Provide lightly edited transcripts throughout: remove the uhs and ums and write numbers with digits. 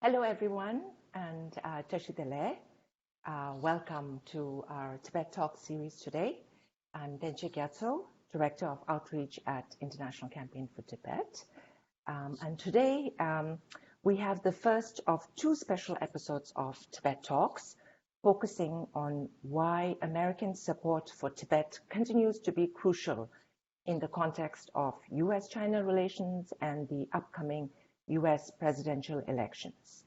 Hello, everyone, and Tashidele. Welcome to our Tibet Talks series today. I'm Denche Gyatso, Director of Outreach at International Campaign for Tibet. And today we have the first of two special episodes of Tibet Talks, focusing on why American support for Tibet continues to be crucial in the context of US-China relations and the upcoming US presidential elections.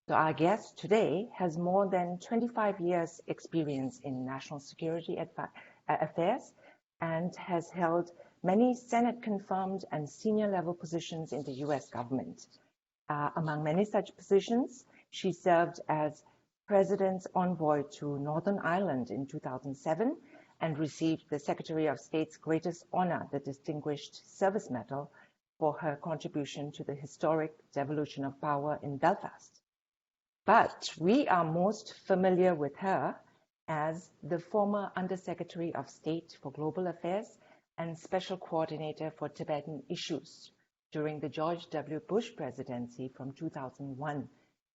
So our guest today has more than 25 years experience in national security affairs and has held many Senate-confirmed and senior-level positions in the US government. Among many such positions, she served as President's envoy to Northern Ireland in 2007 and received the Secretary of State's greatest honor, the Distinguished Service Medal, for her contribution to the historic devolution of power in Belfast. But we are most familiar with her as the former Undersecretary of State for Global Affairs and Special Coordinator for Tibetan Issues during the George W. Bush presidency from 2001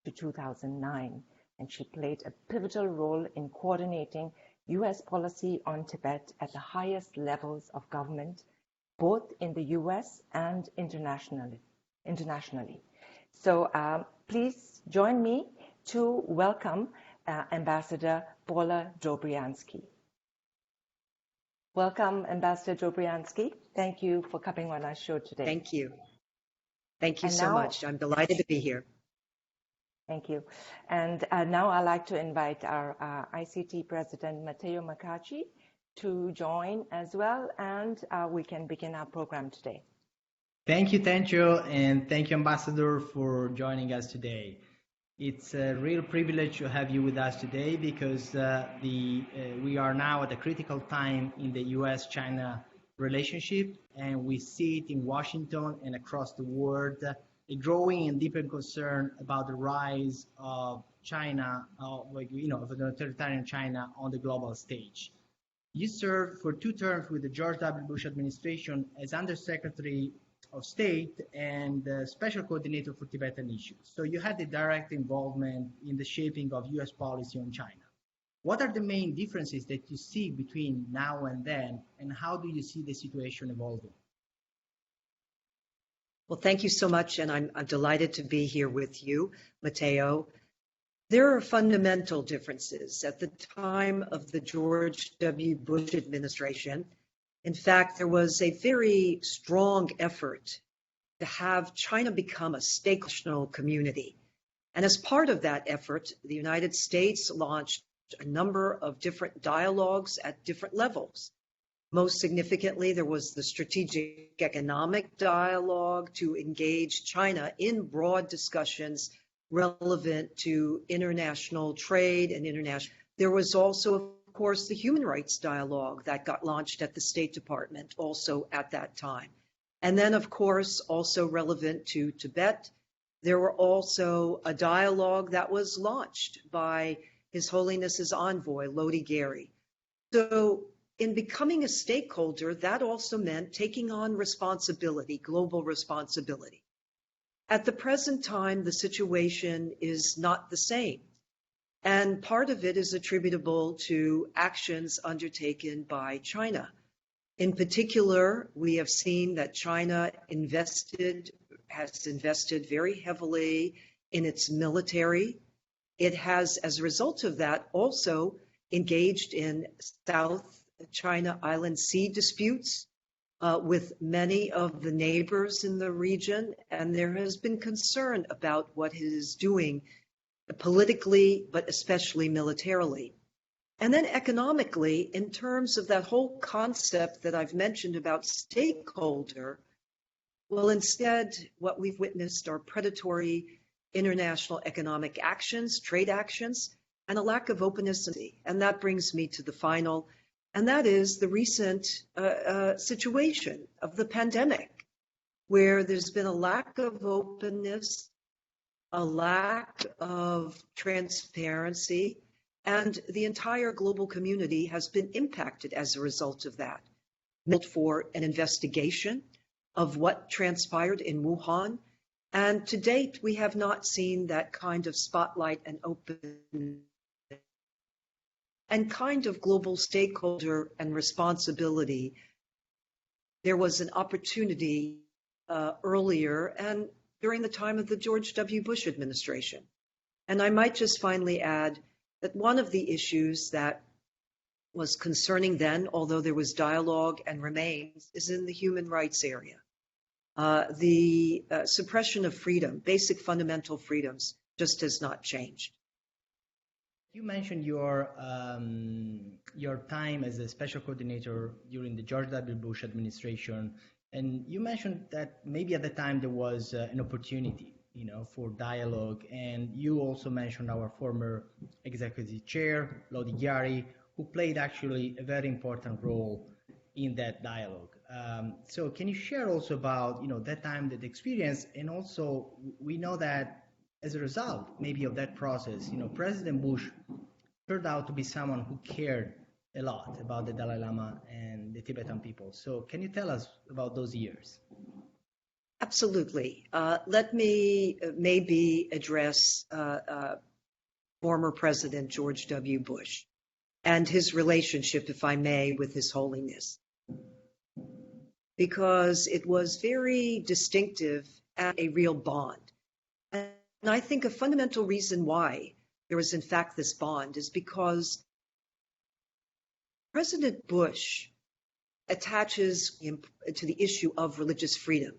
to 2009. And she played a pivotal role in coordinating US policy on Tibet at the highest levels of government, both in the US and internationally. So please join me to welcome Ambassador Paula Dobriansky. Welcome, Ambassador Dobriansky. Thank you for coming on our show today. Thank you. Thank you so much. I'm delighted to be here. Thank you. And now I'd like to invite our ICT President Matteo Mecacci to join as well, and we can begin our program today. Thank you, Tencho, and thank you, Ambassador, for joining us today. It's a real privilege to have you with us today because we are now at a critical time in the US-China relationship, and we see it in Washington and across the world, a growing and deeper concern about the rise of China, of the authoritarian China on the global stage. You served for 2 terms with the George W. Bush administration as Undersecretary of State and Special Coordinator for Tibetan Issues. So you had a direct involvement in the shaping of US policy on China. What are the main differences that you see between now and then, and how do you see the situation evolving? Well, thank you so much, and I'm delighted to be here with you, Matteo. There are fundamental differences. At the time of the George W. Bush administration, in fact, there was a very strong effort to have China become a stakeholder community. And as part of that effort, the United States launched a number of different dialogues at different levels. Most significantly, there was the strategic economic dialogue to engage China in broad discussions relevant to international trade and international. There was also, of course, the human rights dialogue that got launched at the State Department also at that time. And then, of course, also relevant to Tibet, there were also a dialogue that was launched by His Holiness's envoy, Lodi Gary. So in becoming a stakeholder, that also meant taking on responsibility, global responsibility. At the present time, the situation is not the same. And part of it is attributable to actions undertaken by China. In particular, we have seen that China has invested very heavily in its military. It has, as a result of that, also engaged in South China Island Sea disputes with many of the neighbors in the region. And there has been concern about what it is doing politically, but especially militarily. And then economically, in terms of that whole concept that I've mentioned about stakeholder, well, instead, what we've witnessed are predatory international economic actions, trade actions, and a lack of openness. And that brings me to the final, and that is the recent situation of the pandemic, where there's been a lack of openness, a lack of transparency, and the entire global community has been impacted as a result of that. For an investigation of what transpired in Wuhan And to date, we have not seen that kind of spotlight and open and kind of global stakeholder and responsibility. There was an opportunity earlier and during the time of the George W. Bush administration. And I might just finally add that one of the issues that was concerning then, although there was dialogue and remains, is in the human rights area. The suppression of freedom, basic fundamental freedoms, just has not changed. You mentioned your time as a special coordinator during the George W. Bush administration, and you mentioned that maybe at the time there was an opportunity, for dialogue. And you also mentioned our former executive chair, Lodi Gyari, who played actually a very important role in that dialogue. So can you share also about that time, that experience, and also we know that as a result maybe of that process, President Bush turned out to be someone who cared a lot about the Dalai Lama and the Tibetan people. So can you tell us about those years? Absolutely. Let me maybe address former President George W. Bush and his relationship, if I may, with His Holiness, because it was very distinctive and a real bond. And I think a fundamental reason why there was in fact this bond is because President Bush attaches to the issue of religious freedom.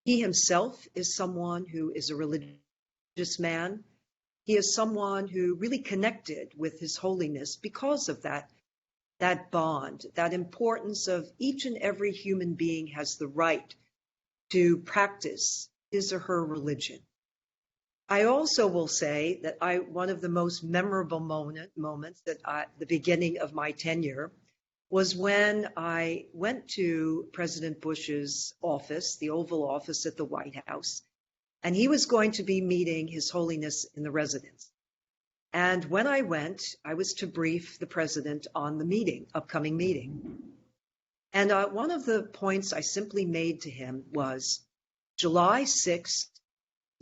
He himself is someone who is a religious man. He is someone who really connected with His Holiness because of that bond, that importance of each and every human being has the right to practice his or her religion. I also will say that one of the most memorable moments at the beginning of my tenure was when I went to President Bush's office, the Oval Office at the White House, and he was going to be meeting His Holiness in the residence. And when I went, I was to brief the president on the upcoming meeting. And one of the points I simply made to him was, July 6th,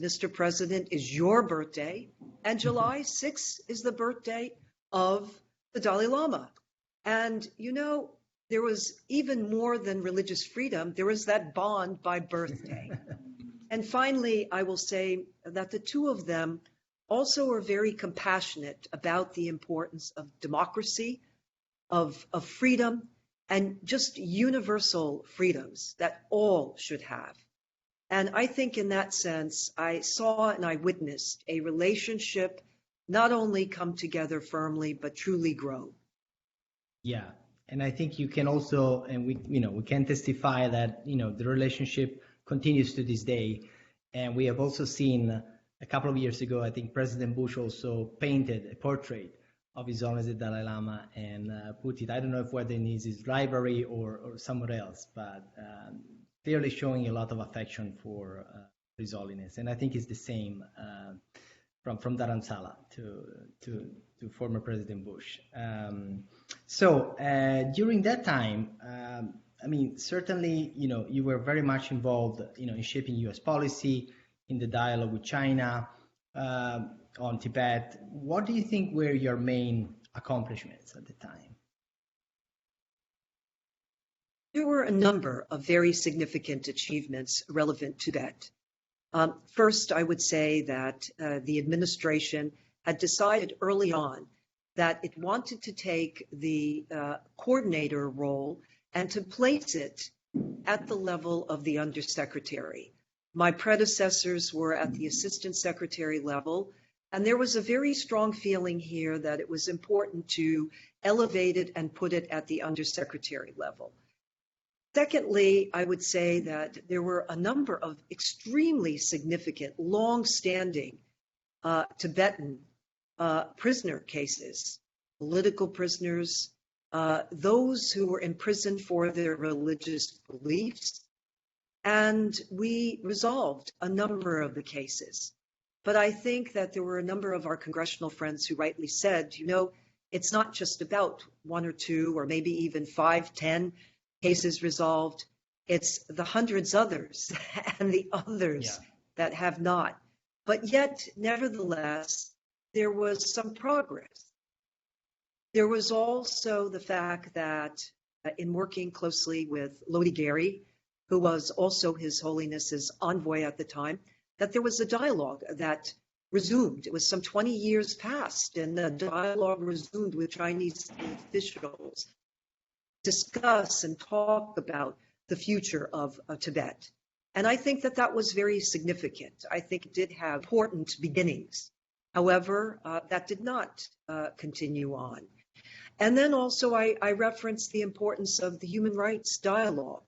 Mr. President, is your birthday, and July 6th is the birthday of the Dalai Lama. And, there was even more than religious freedom. There was that bond by birthday. And finally, I will say that the two of them also are very compassionate about the importance of democracy, of freedom, and just universal freedoms that all should have. And I think in that sense, I saw and I witnessed a relationship not only come together firmly, but truly grow. Yeah. And I think you can also, and we can testify that, the relationship continues to this day. And we have also seen a couple of years ago, I think President Bush also painted a portrait of His Holiness the Dalai Lama and put it, I don't know if whether in his library or somewhere else, but clearly showing a lot of affection for His Holiness. And I think it's the same from Dharamsala to former President Bush. So during that time, certainly, you were very much involved, in shaping U.S. policy, in the dialogue with China, on Tibet. What do you think were your main accomplishments at the time? There were a number of very significant achievements relevant to Tibet. First, I would say that the administration had decided early on that it wanted to take the coordinator role and to place it at the level of the undersecretary. My predecessors were at the assistant secretary level, and there was a very strong feeling here that it was important to elevate it and put it at the undersecretary level. Secondly, I would say that there were a number of extremely significant, long-standing Tibetan prisoner cases, political prisoners, those who were imprisoned for their religious beliefs, and we resolved a number of the cases. But I think that there were a number of our congressional friends who rightly said, it's not just about one or two or maybe even 5, 10 cases resolved. It's the hundreds others and the others that have not. But yet, nevertheless, there was some progress. There was also the fact that in working closely with Lodi Gary, who was also His Holiness's envoy at the time, that there was a dialogue that resumed. It was some 20 years past, and the dialogue resumed with Chinese officials, discuss and talk about the future of Tibet. And I think that that was very significant. I think it did have important beginnings. However, that did not continue on. And then also I referenced the importance of the human rights dialogue.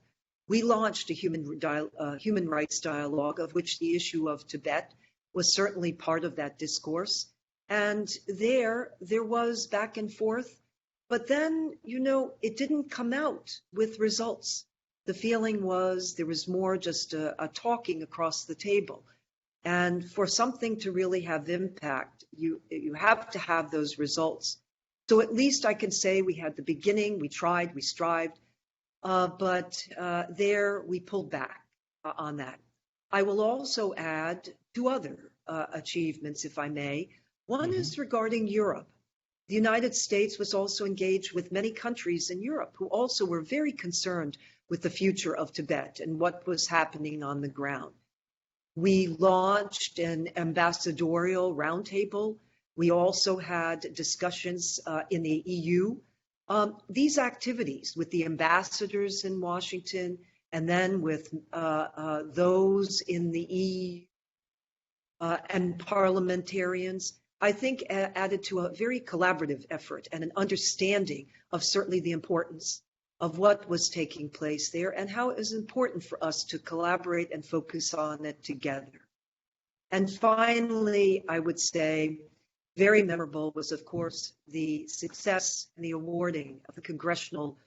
We launched a human rights dialogue, of which the issue of Tibet was certainly part of that discourse. And there was back and forth, but then, it didn't come out with results. The feeling was there was more just a talking across the table. And for something to really have impact, you have to have those results. So at least I can say we had the beginning, we tried, we strived, but there we pulled back on that. I will also add two other achievements, if I may. One is regarding Europe. The United States was also engaged with many countries in Europe who also were very concerned with the future of Tibet and what was happening on the ground. We launched an ambassadorial roundtable. We also had discussions in the EU. These activities with the ambassadors in Washington and then with those in the EU and parliamentarians, I think added to a very collaborative effort and an understanding of certainly the importance of what was taking place there and how it was important for us to collaborate and focus on it together. And finally, I would say, very memorable was, of course, the success and the awarding of the Congressional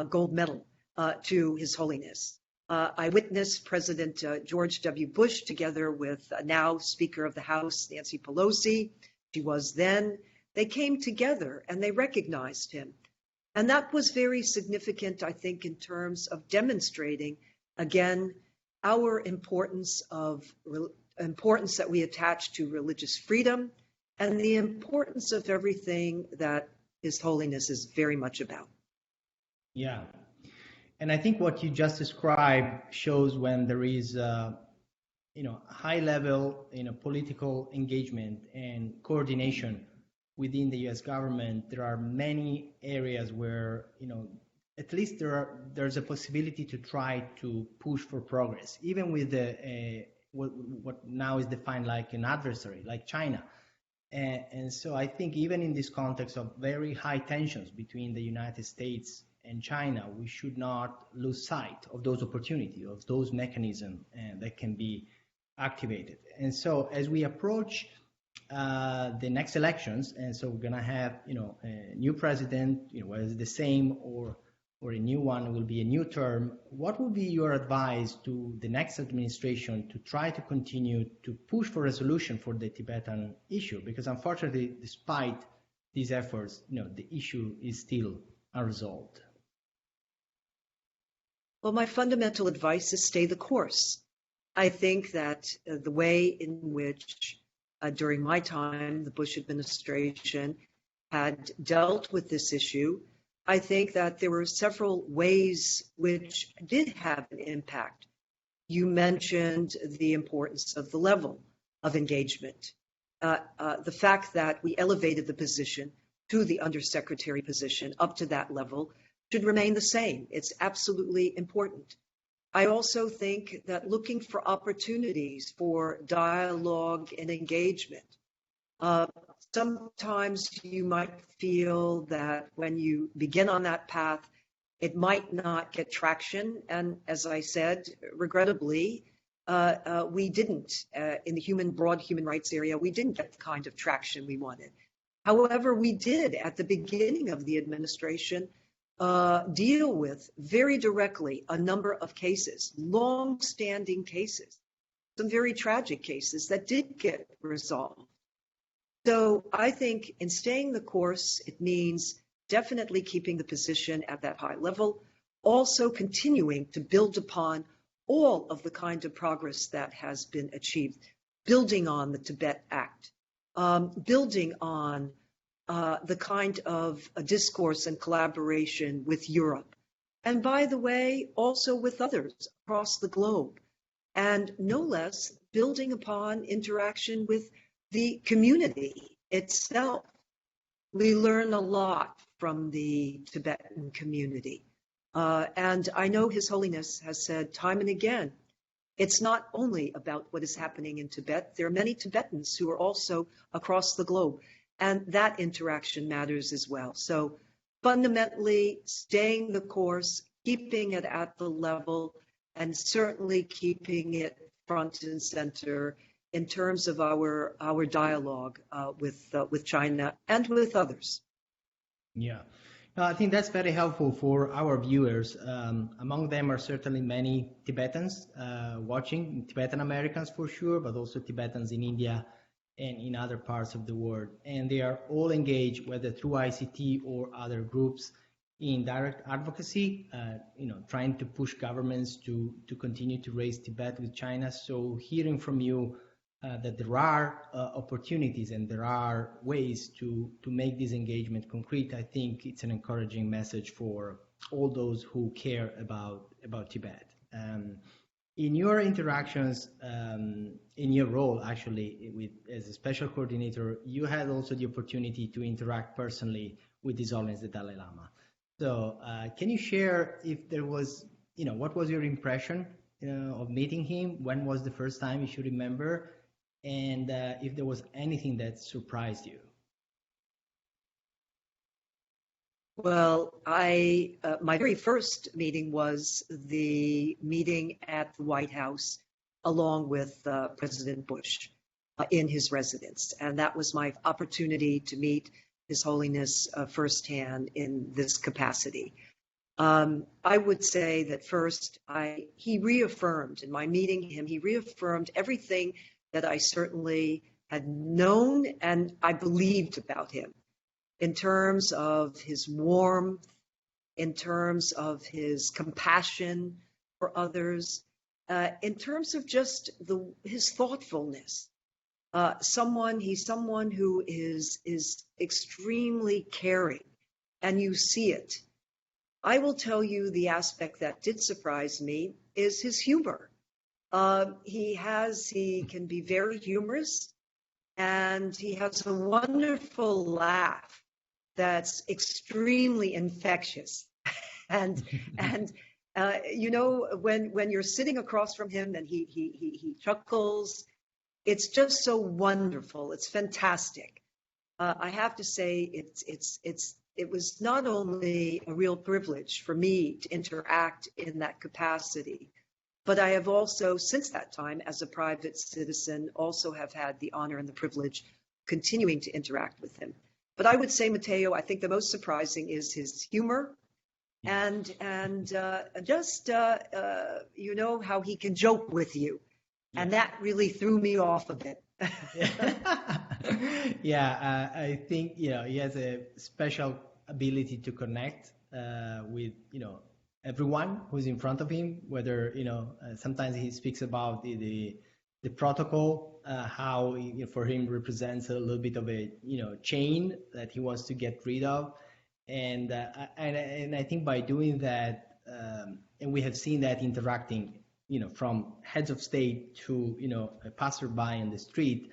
Gold Medal to His Holiness. I witnessed President George W. Bush together with now Speaker of the House, Nancy Pelosi. She was then. They came together and they recognized him. And that was very significant, I think, in terms of demonstrating, again, our importance that we attach to religious freedom and the importance of everything that His Holiness is very much about. Yeah. And I think what you just described shows when there is, high level, political engagement and coordination within the U.S. government. There are many areas where, at least there's a possibility to try to push for progress, even with what now is defined like an adversary, like China. And so I think even in this context of very high tensions between the United States and China, we should not lose sight of those opportunities, of those mechanisms that can be activated. And so as we approach the next elections, and so we're going to have, a new president, whether it's the same or a new one, will be a new term. What would be your advice to the next administration to try to continue to push for resolution for the Tibetan issue? Because unfortunately, despite these efforts, the issue is still unresolved. Well, my fundamental advice is stay the course. I think that the way in which during my time, the Bush administration had dealt with this issue, I think that there were several ways which did have an impact. You mentioned the importance of the level of engagement. The fact that we elevated the position to the undersecretary position up to that level should remain the same. It's absolutely important. I also think that looking for opportunities for dialogue and engagement. Sometimes you might feel that when you begin on that path, it might not get traction. And as I said, regrettably, we didn't, in the broad human rights area, we didn't get the kind of traction we wanted. However, we did at the beginning of the administration deal with very directly a number of cases, long-standing cases, some very tragic cases that did get resolved. So I think in staying the course, it means definitely keeping the position at that high level, also continuing to build upon all of the kind of progress that has been achieved, building on the Tibet Act, building on the kind of a discourse and collaboration with Europe. And by the way, also with others across the globe. And no less, building upon interaction with the community itself. We learn a lot from the Tibetan community. And I know His Holiness has said time and again, it's not only about what is happening in Tibet. There are many Tibetans who are also across the globe, and that interaction matters as well. So fundamentally, staying the course, keeping it at the level, and certainly keeping it front and center in terms of our dialogue with China and with others. Yeah. No, I think that's very helpful for our viewers. Among them are certainly many Tibetans watching, Tibetan Americans for sure, but also Tibetans in India and in other parts of the world. And they are all engaged, whether through ICT or other groups, in direct advocacy, trying to push governments to continue to raise Tibet with China. So hearing from you that there are opportunities and there are ways to make this engagement concrete, I think it's an encouraging message for all those who care about Tibet. In your interactions, in your role actually as a special coordinator, you had also the opportunity to interact personally with His Holiness the Dalai Lama. So can you share if there was, what was your impression of meeting him? When was the first time you should remember? And if there was anything that surprised you? Well, my very first meeting was the meeting at the White House along with President Bush in his residence. And that was my opportunity to meet His Holiness firsthand in this capacity. I would say that first, he reaffirmed, in my meeting him, he reaffirmed everything that I certainly had known and I believed about him in terms of his warmth, in terms of his compassion for others, in terms of just his thoughtfulness. He's someone who is extremely caring, and you see it. I will tell you the aspect that did surprise me is his humor. He can be very humorous, and he has a wonderful laugh that's extremely infectious. And when you're sitting across from him and he chuckles, it's just so wonderful. It's fantastic. I have to say it was not only a real privilege for me to interact in that capacity, but I have also, since that time, as a private citizen, also have had the honor and the privilege continuing to interact with him. But I would say, Matteo, I think the most surprising is his humor and just how he can joke with you. Yeah. And that really threw me off a bit. Yeah, I think, he has a special ability to connect with, everyone who's in front of him, whether, sometimes he speaks about the protocol, how for him represents a little bit of a, chain that he wants to get rid of. And I think by doing that, and we have seen that interacting, from heads of state to, a passerby on the street,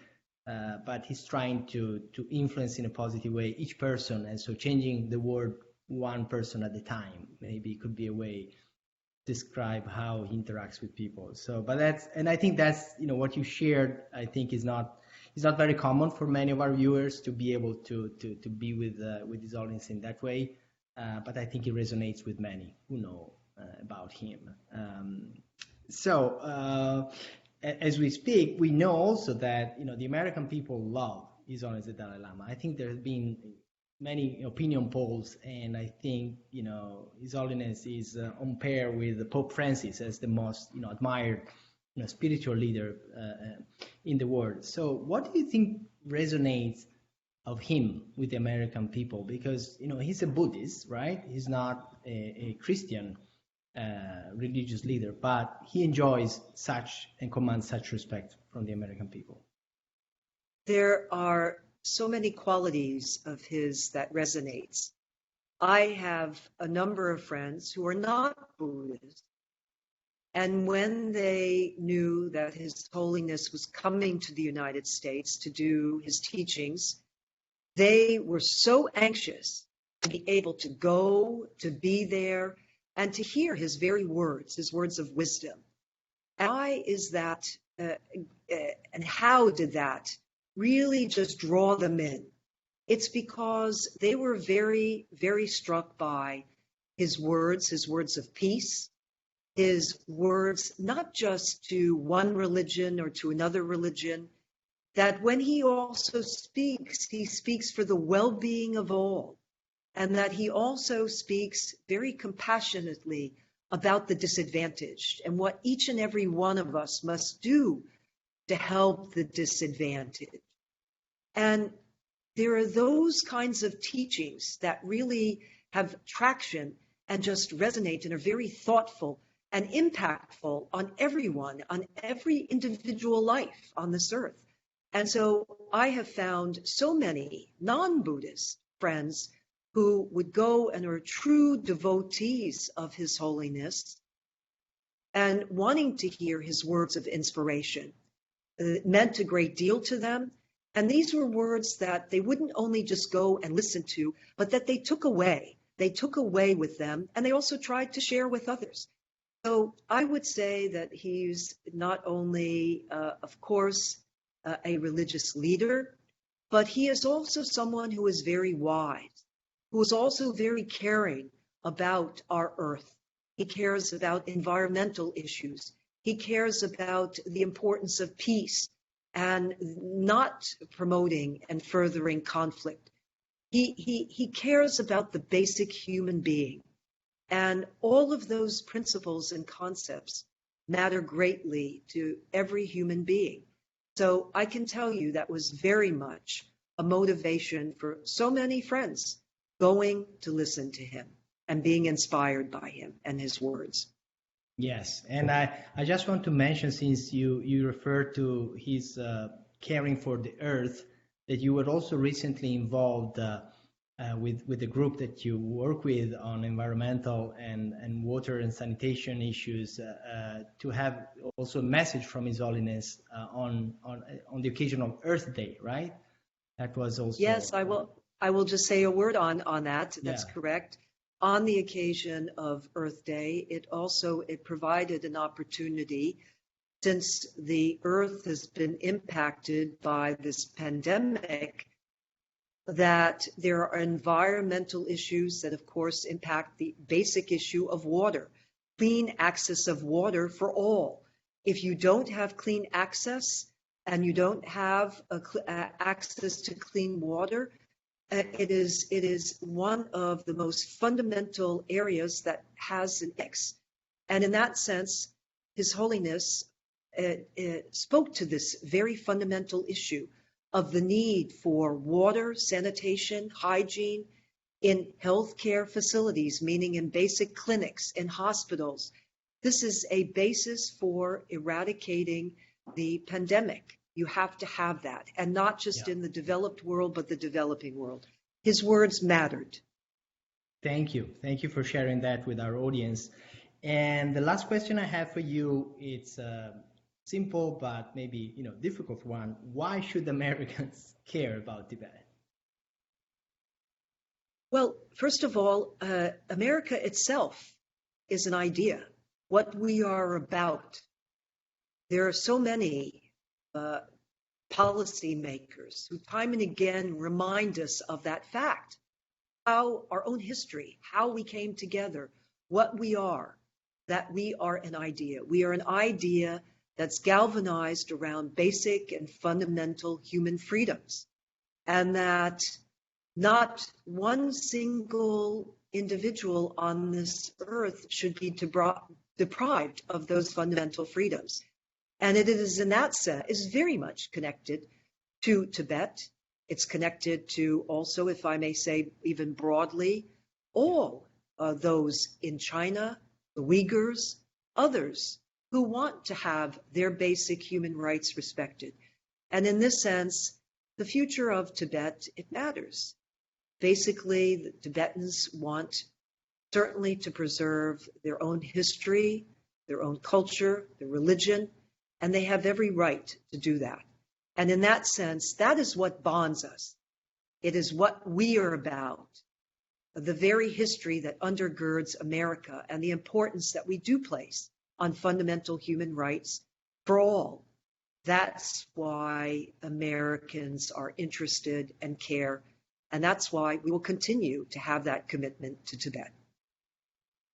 but he's trying to influence in a positive way each person. And so changing the word one person at a time, maybe could be a way to describe how he interacts with people. So, but I think that's, what you shared, I think is not very common for many of our viewers to be able to be with His Holiness in that way. But I think it resonates with many who know about him. So as we speak, we know also that, the American people love His Holiness the Dalai Lama. I think there have been many opinion polls, and I think, His Holiness is on par with Pope Francis as the most, admired, spiritual leader in the world. So what do you think resonates of him with the American people? Because, he's a Buddhist, right? He's not a Christian. religious leader, but he enjoys such and commands such respect from the American people. There are so many qualities of his that resonates. I have a number of friends who are not Buddhists, and when they knew that His Holiness was coming to the United States to do his teachings, they were so anxious to be able to go, to be there, and to hear his very words, his words of wisdom. And why is that, and how did that really just draw them in? It's because they were very, very struck by his words of peace, his words not just to one religion or to another religion, that when he also speaks, he speaks for the well-being of all, and that he also speaks very compassionately about the disadvantaged and what each and every one of us must do to help the disadvantaged. And there are those kinds of teachings that really have traction and just resonate and are very thoughtful and impactful on everyone, on every individual life on this earth. And so I have found so many non-Buddhist friends who would go and are true devotees of His Holiness and wanting to hear his words of inspiration. It meant a great deal to them. And these were words that they wouldn't only just go and listen to, but that they took away. They took away with them, and they also tried to share with others. So I would say that he's not only, of course, a religious leader, but he is also someone who is very wise, who is also very caring about our earth. He cares about environmental issues. He cares about the importance of peace and not promoting and furthering conflict. He cares about the basic human being. And all of those principles and concepts matter greatly to every human being. So I can tell you that was very much a motivation for so many friends going to listen to him and being inspired by him and his words. Yes, and I just want to mention, since you referred to his caring for the earth, that you were also recently involved with the group that you work with on environmental and water and sanitation issues to have also a message from His Holiness on the occasion of Earth Day, right? That was also... Yes, I will just say a word on that. That's Yeah. correct. On the occasion of Earth Day, it provided an opportunity, since the Earth has been impacted by this pandemic, that there are environmental issues that, of course, impact the basic issue of water, clean access of water for all. If you don't have clean access and you don't have access to clean water, it is one of the most fundamental areas that has an X. And in that sense, His Holiness spoke to this very fundamental issue of the need for water, sanitation, hygiene in healthcare facilities, meaning in basic clinics, in hospitals. This is a basis for eradicating the pandemic. You have to have that, and not just in the developed world, but the developing world. His words mattered. Thank you. Thank you for sharing that with our audience. And the last question I have for you, it's simple but maybe difficult one. Why should Americans care about Tibet? Well, first of all, America itself is an idea, what we are about. There are so many policymakers who time and again remind us of that fact, how our own history, how we came together, what we are, that we are an idea. We are an idea that's galvanized around basic and fundamental human freedoms, and that not one single individual on this earth should be deprived of those fundamental freedoms. And it is in that sense, is very much connected to Tibet. It's connected to also, if I may say even broadly, all those in China, the Uyghurs, others who want to have their basic human rights respected. And in this sense, the future of Tibet, it matters. Basically, the Tibetans want certainly to preserve their own history, their own culture, their religion, and they have every right to do that. And in that sense, that is what bonds us. It is what we are about, the very history that undergirds America and the importance that we do place on fundamental human rights for all. That's why Americans are interested and care, and that's why we will continue to have that commitment to Tibet.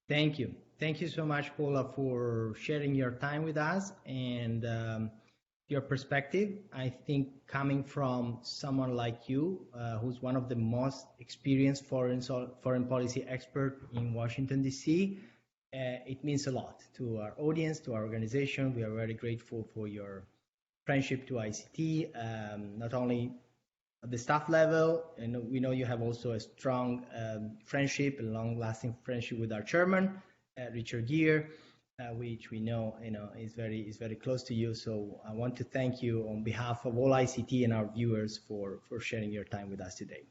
Thank you. Thank you so much, Paula, for sharing your time with us and your perspective. I think coming from someone like you, who's one of the most experienced foreign policy expert in Washington, D.C., it means a lot to our audience, to our organization. We are very grateful for your friendship to ICT, not only at the staff level, and we know you have also a strong friendship, a long-lasting friendship with our chairman, Richard Gere, which we know, is very close to you. So I want to thank you on behalf of all ICT and our viewers for sharing your time with us today.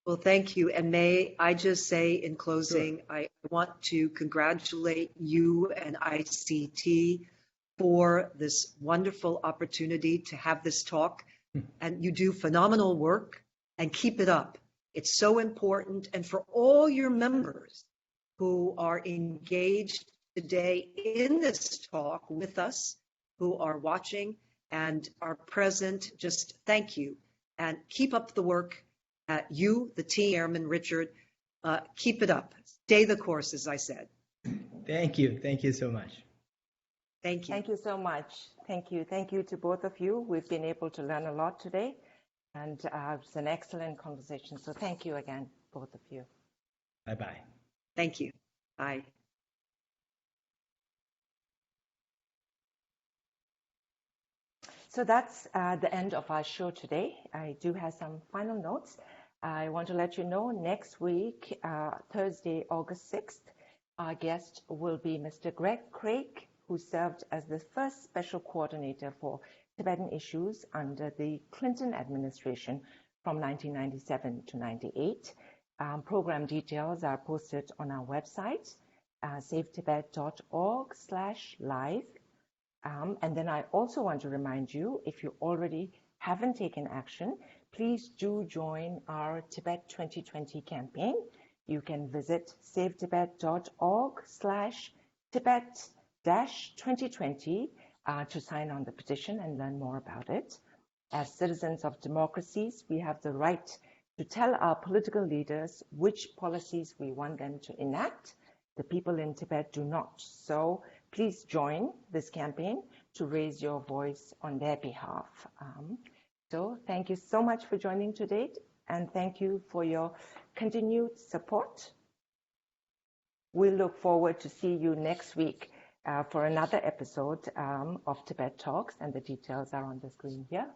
Well, thank you. And may I just say in closing, Sure. I want to congratulate you and ICT for this wonderful opportunity to have this talk. And you do phenomenal work, and keep it up. It's so important. And for all your members who are engaged today in this talk with us, who are watching and are present, just thank you. And keep up the work. You, the team, Chairman Richard, keep it up. Stay the course, as I said. Thank you. Thank you so much. Thank you. Thank you so much. Thank you. Thank you to both of you. We've been able to learn a lot today, and it's an excellent conversation. So thank you again, both of you. Bye-bye. Thank you. Bye. So that's the end of our show today. I do have some final notes. I want to let you know next week, Thursday, August 6th, our guest will be Mr. Greg Craig, who served as the first special coordinator for Tibetan issues under the Clinton administration from 1997 to 98. Program details are posted on our website, savetibet.org/live. And then I also want to remind you, if you already haven't taken action, please do join our Tibet 2020 campaign. You can visit savetibet.org/Tibet-2020 to sign on the petition and learn more about it. As citizens of democracies, we have the right to tell our political leaders which policies we want them to enact. The people in Tibet do not. So please join this campaign to raise your voice on their behalf. So thank you so much for joining today, and thank you for your continued support. We look forward to see you next week for another episode of Tibet Talks, and the details are on the screen here.